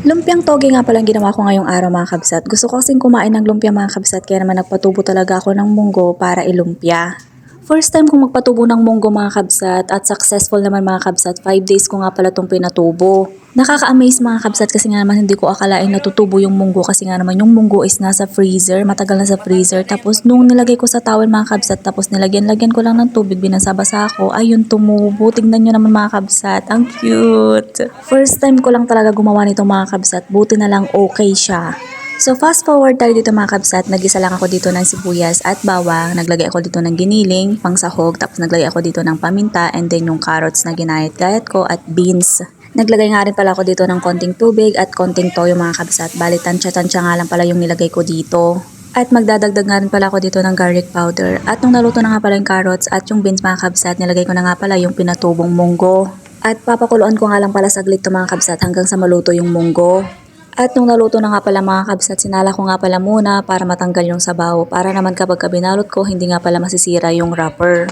Lumpiang toge nga palang ginawa ko ngayong araw mga kabsat. Gusto ko kasing kumain ng lumpia mga kabsat kaya naman nagpatubo talaga ako ng munggo para ilumpia. First time kong magpatubo ng munggo mga kabsat at successful naman mga kabsat. 5 days ko nga pala itong pinatubo. Nakaka-amaze mga kabsat kasi nga naman hindi ko akalain natutubo yung munggo kasi nga naman yung munggo is nasa freezer, matagal na sa freezer. Tapos nung nilagay ko sa towel mga kabsat tapos nilagyan ko lang ng tubig, binasa-basa ako, ayun tumubo. Tignan nyo naman mga kabsat, ang cute. First time ko lang talaga gumawa nito mga kabsat, buti na lang okay siya. So fast forward tayo dito mga kabsat, nagisa lang ako dito ng sibuyas at bawang, naglagay ako dito ng giniling, pang sahog, tapos naglagay ako dito ng paminta and then yung carrots na ginayat-gayat ko at beans. Naglagay nga rin pala ako dito ng konting tubig at konting toyo mga kabsat, bali tansya-tansya nga lang pala yung nilagay ko dito. At magdadagdag nga rin pala ako dito ng garlic powder. At nung naluto na nga pala yung carrots at yung beans mga kabsat, nilagay ko na nga pala yung pinatubong munggo. At papakuluan ko nga lang pala saglit to mga kabsat hanggang sa maluto yung munggo. At nung naluto na nga pala mga kabsat, sinala ko nga pala muna para matanggal yung sabaw. Para naman kapag binalot ko, hindi nga pala masisira yung wrapper.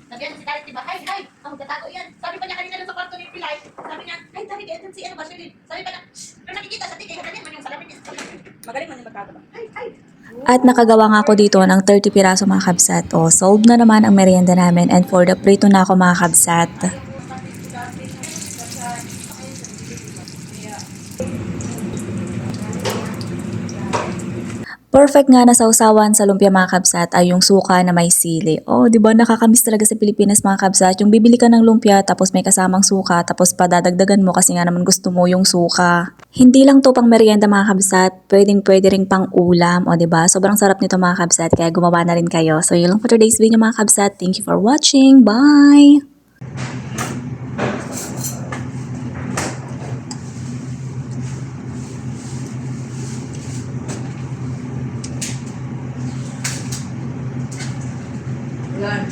Sabihan si Dalit, diba? Hay, ang magtatago yan. Sabi pa niya kanina doon sa kwarto ni Pilay. Sabi niya, hay, Dalit, ganyan si ano ba, Shirley? Sabi pa niya, pero nakikita sa tigay, ganyan man yung salamin niya. Magaling man yung magtago ba? Hay. At nakagawa nga ako dito ng 30 piraso mga kabsat. O, solved na naman ang merienda namin and for the prito na ako mga kabsat. Perfect nga na sausawan sa lumpia mga kabsat ay yung suka na may sili. Oh, 'di ba nakakamiss talaga sa Pilipinas mga kabsat, yung bibili ka ng lumpia tapos may kasamang suka tapos padadagdagan mo kasi nga naman gusto mo yung suka. Hindi lang to pang merienda mga kabsat, pwede ring pang ulam, o 'di ba? Sobrang sarap nito mga kabsat kaya gumawa na rin kayo. So yun lang for today's video mga kabsat. Thank you for watching. Bye. Yan.